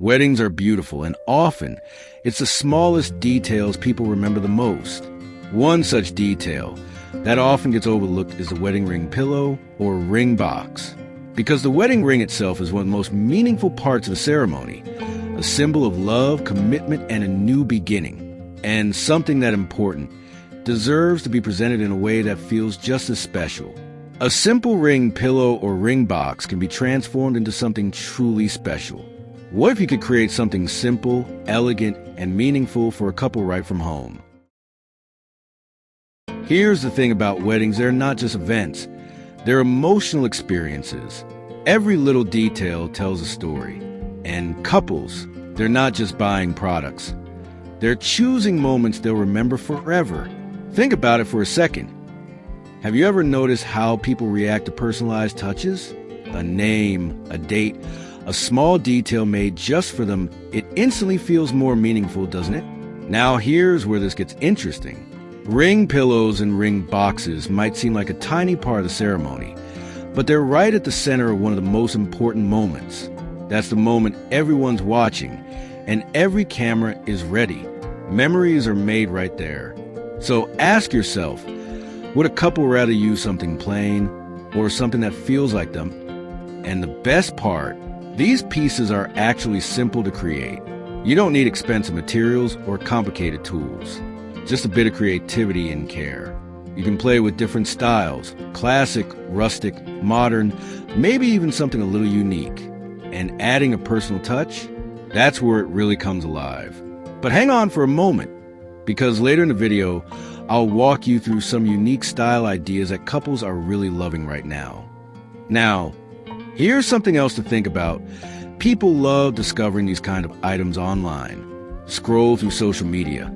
Weddings are beautiful, and often it's the smallest details people remember the most. One such detail that often gets overlooked is the wedding ring pillow or ring box. Because the wedding ring itself is one of the most meaningful parts of the ceremony, a symbol of love, commitment, and a new beginning. And something that important deserves to be presented in a way that feels just as special. A simple ring pillow or ring box can be transformed into something truly special. What if you could create something simple, elegant, and meaningful for a couple right from home? Here's the thing about weddings, they're not just events, they're emotional experiences. Every little detail tells a story. And couples, they're not just buying products. They're choosing moments they'll remember forever. Think about it for a second. Have you ever noticed how people react to personalized touches? A name, a date, a small detail made just for them, it instantly feels more meaningful, doesn't it? Now here's where this gets interesting. Ring pillows and ring boxes might seem like a tiny part of the ceremony, but they're right at the center of one of the most important moments. That's the moment everyone's watching, and every camera is ready. Memories are made right there. So ask yourself, would a couple rather use something plain or something that feels like them? And the best part, these pieces are actually simple to create. You don't need expensive materials or complicated tools. Just a bit of creativity and care. You can play with different styles, classic, rustic, modern, maybe even something a little unique. And adding a personal touch, that's where it really comes alive. But hang on for a moment, because later in the video, I'll walk you through some unique style ideas that couples are really loving right now. Now, here's something else to think about. People love discovering these kind of items online. Scroll through social media,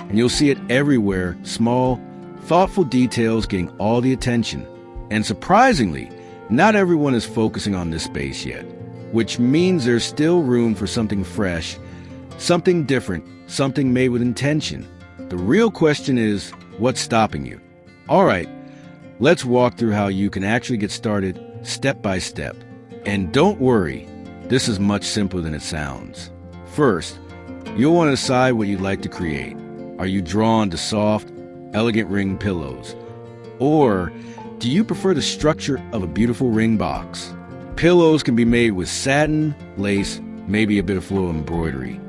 and you'll see it everywhere, small, thoughtful details getting all the attention. And surprisingly, not everyone is focusing on this space yet, which means there's still room for something fresh, something different, something made with intention. The real question is, what's stopping you? All right, let's walk through how you can actually get started step by step. And don't worry, this is much simpler than it sounds. First, you'll want to decide what you'd like to create. Are you drawn to soft, elegant ring pillows? Or do you prefer the structure of a beautiful ring box? Pillows can be made with satin, lace, maybe a bit of floral embroidery.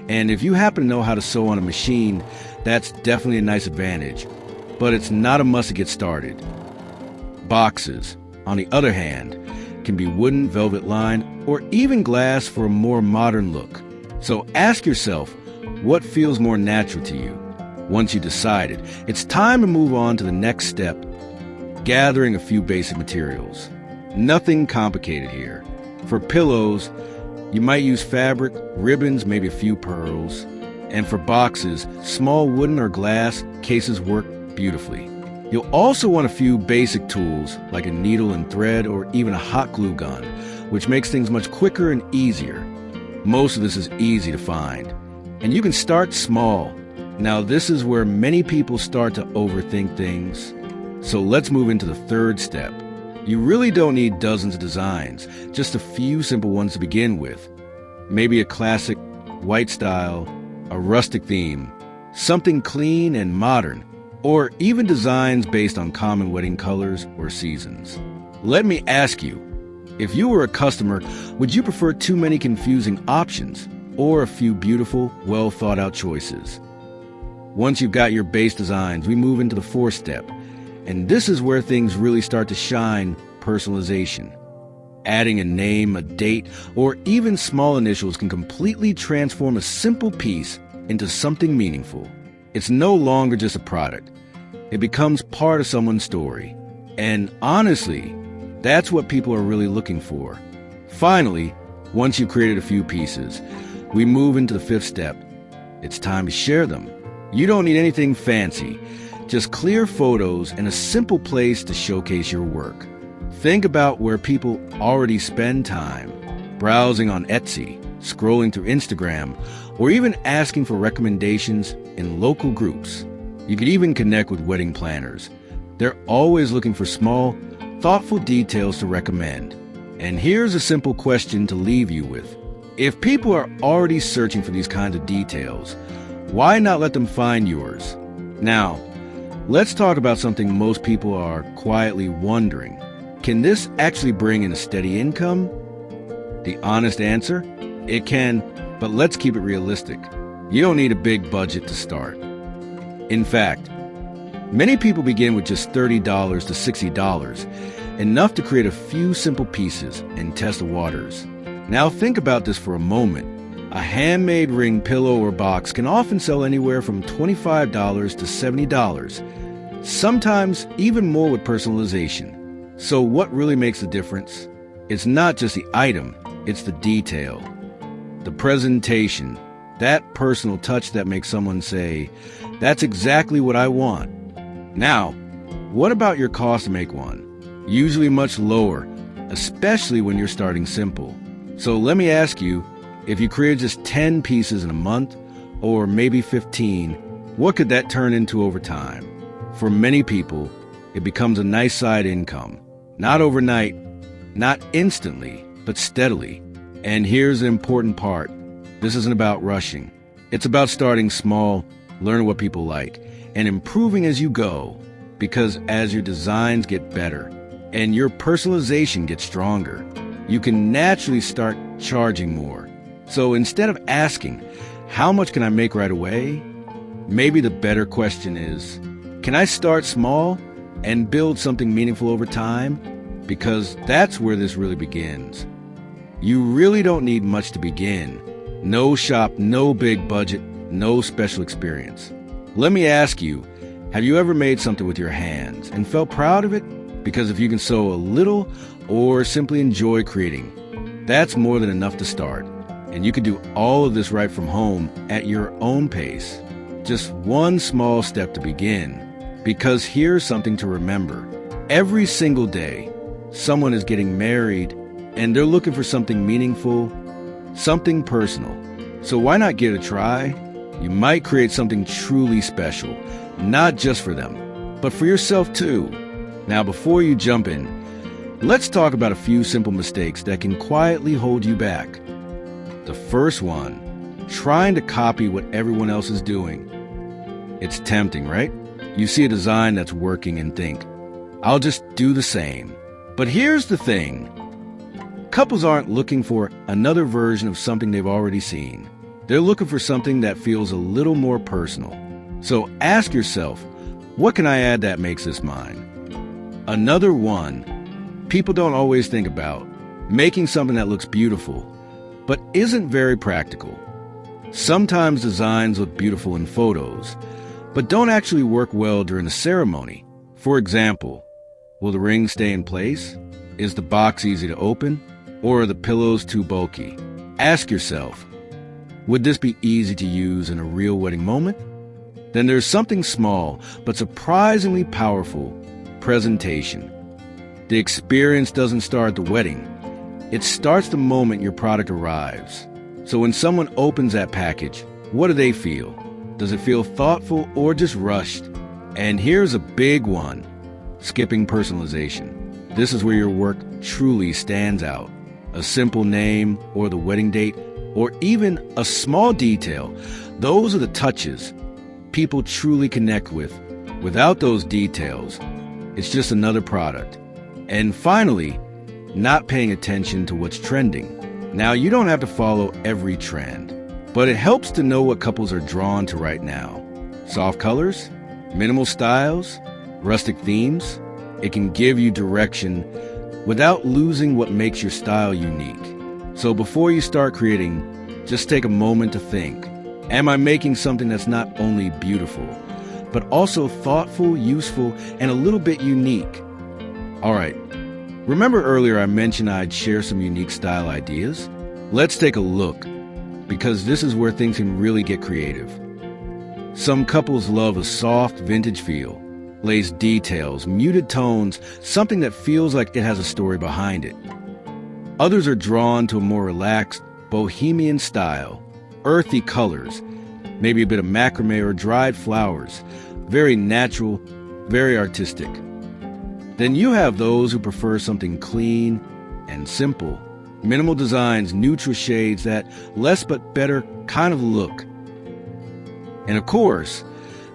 And if you happen to know how to sew on a machine, that's definitely a nice advantage, but it's not a must to get started. Boxes, on the other hand, can be wooden, velvet lined, or even glass for a more modern look. So ask yourself, what feels more natural to you? Once you decided, it's time to move on to the next step, gathering a few basic materials. Nothing complicated here. For pillows, you might use fabric, ribbons, maybe a few pearls. And for boxes, small wooden or glass cases work beautifully. You'll also want a few basic tools like a needle and thread or even a hot glue gun, which makes things much quicker and easier. Most of this is easy to find. And you can start small. Now this is where many people start to overthink things. So let's move into the third step. You really don't need dozens of designs, just a few simple ones to begin with. Maybe a classic white style, a rustic theme, something clean and modern, or even designs based on common wedding colors or seasons. Let me ask you, if you were a customer, would you prefer too many confusing options or a few beautiful, well thought out choices? Once you've got your base designs, we move into the fourth step. And this is where things really start to shine: personalization. Adding a name, a date, or even small initials can completely transform a simple piece into something meaningful. It's no longer just a product. It becomes part of someone's story. And honestly, that's what people are really looking for. Finally, once you've created a few pieces, we move into the fifth step. It's time to share them. You don't need anything fancy. Just clear photos and a simple place to showcase your work. Think about where people already spend time, browsing on Etsy, scrolling through Instagram, or even asking for recommendations in local groups. You could even connect with wedding planners. They're always looking for small, thoughtful details to recommend. And here's a simple question to leave you with. If people are already searching for these kinds of details, why not let them find yours? Now, let's talk about something most people are quietly wondering. Can this actually bring in a steady income? The honest answer? It can, but let's keep it realistic. You don't need a big budget to start. In fact, many people begin with just $30 to $60, enough to create a few simple pieces and test the waters. Now think about this for a moment. A handmade ring, pillow, or box can often sell anywhere from $25 to $70, sometimes even more with personalization. So what really makes the difference? It's not just the item, it's the detail, the presentation, that personal touch that makes someone say, "That's exactly what I want." Now, what about your cost to make one? Usually much lower, especially when you're starting simple. So let me ask you, if you created just 10 pieces in a month, or maybe 15, what could that turn into over time? For many people, it becomes a nice side income. Not overnight, not instantly, but steadily. And here's the important part. This isn't about rushing. It's about starting small, learning what people like, and improving as you go. Because as your designs get better and your personalization gets stronger, you can naturally start charging more. So instead of asking, how much can I make right away? Maybe the better question is, can I start small and build something meaningful over time? Because that's where this really begins. You really don't need much to begin. No shop, no big budget, no special experience. Let me ask you, have you ever made something with your hands and felt proud of it? Because if you can sew a little or simply enjoy creating, that's more than enough to start. And you can do all of this right from home at your own pace. Just one small step to begin. Because here's something to remember. Every single day, someone is getting married and they're looking for something meaningful, something personal. So why not give it a try? You might create something truly special, not just for them, but for yourself too. Now, before you jump in, let's talk about a few simple mistakes that can quietly hold you back. The first one, trying to copy what everyone else is doing. It's tempting, right? You see a design that's working and think, I'll just do the same. But here's the thing. Couples aren't looking for another version of something they've already seen. They're looking for something that feels a little more personal. So ask yourself, what can I add that makes this mine? Another one, people don't always think about making something that looks beautiful, but isn't very practical. Sometimes designs look beautiful in photos, but don't actually work well during the ceremony. For example, will the ring stay in place? Is the box easy to open? Or are the pillows too bulky? Ask yourself, would this be easy to use in a real wedding moment? Then there's something small but surprisingly powerful, presentation. The experience doesn't start at the wedding. It starts the moment your product arrives. So when someone opens that package, what do they feel? Does it feel thoughtful or just rushed? And here's a big one, skipping personalization. This is where your work truly stands out. A simple name or the wedding date or even a small detail, those are the touches people truly connect with. Without those details, it's just another product. And finally, not paying attention to what's trending. Now, you don't have to follow every trend, but it helps to know what couples are drawn to right now. Soft colors, minimal styles, rustic themes. It can give you direction without losing what makes your style unique. So before you start creating, just take a moment to think, am I making something that's not only beautiful, but also thoughtful, useful, and a little bit unique? All right, remember earlier I mentioned I'd share some unique style ideas? Let's take a look, because this is where things can really get creative. Some couples love a soft vintage feel, lace details, muted tones, something that feels like it has a story behind it. Others are drawn to a more relaxed, bohemian style, earthy colors, maybe a bit of macrame or dried flowers, very natural, very artistic. Then you have those who prefer something clean and simple, Minimal designs, neutral shades, that less but better kind of look. And of course,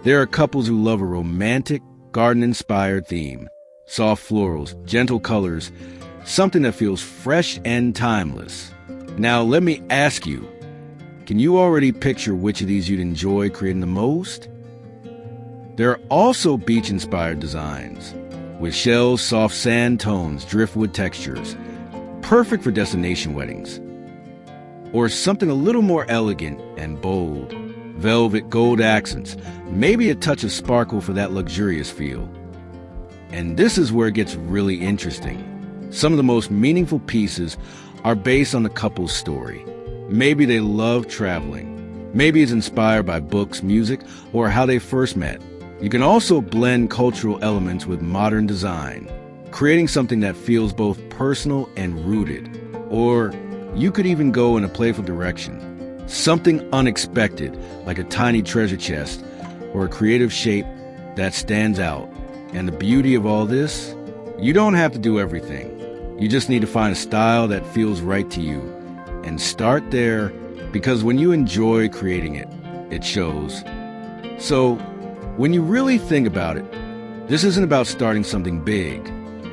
there are couples who love a romantic, garden-inspired theme. Soft florals, gentle colors, something that feels fresh and timeless. Now, let me ask you, can you already picture which of these you'd enjoy creating the most? There are also beach-inspired designs, with shells, soft sand tones, driftwood textures, perfect for destination weddings. Or something a little more elegant and bold, velvet gold accents, maybe a touch of sparkle for that luxurious feel. And this is where it gets really interesting. Some of the most meaningful pieces are based on the couple's story. Maybe they love traveling. Maybe it's inspired by books, music, or how they first met. You can also blend cultural elements with modern design, creating something that feels both personal and rooted. Or you could even go in a playful direction, something unexpected, like a tiny treasure chest or a creative shape that stands out. And the beauty of all this, you don't have to do everything. You just need to find a style that feels right to you. And start there, because when you enjoy creating it, it shows. So, when you really think about it, this isn't about starting something big.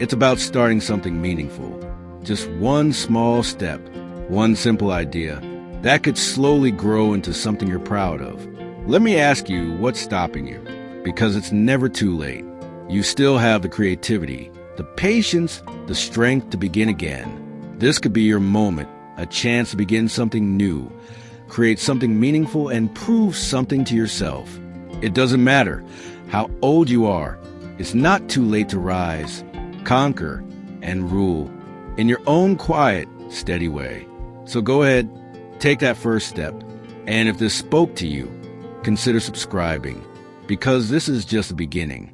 It's about starting something meaningful. Just one small step, one simple idea, that could slowly grow into something you're proud of. Let me ask you, what's stopping you? Because it's never too late. You still have the creativity, the patience, the strength to begin again. This could be your moment, a chance to begin something new, create something meaningful, and prove something to yourself. It doesn't matter how old you are. It's not too late to rise, conquer, and rule in your own quiet, steady way. So go ahead, take that first step. And if this spoke to you, consider subscribing, because this is just the beginning.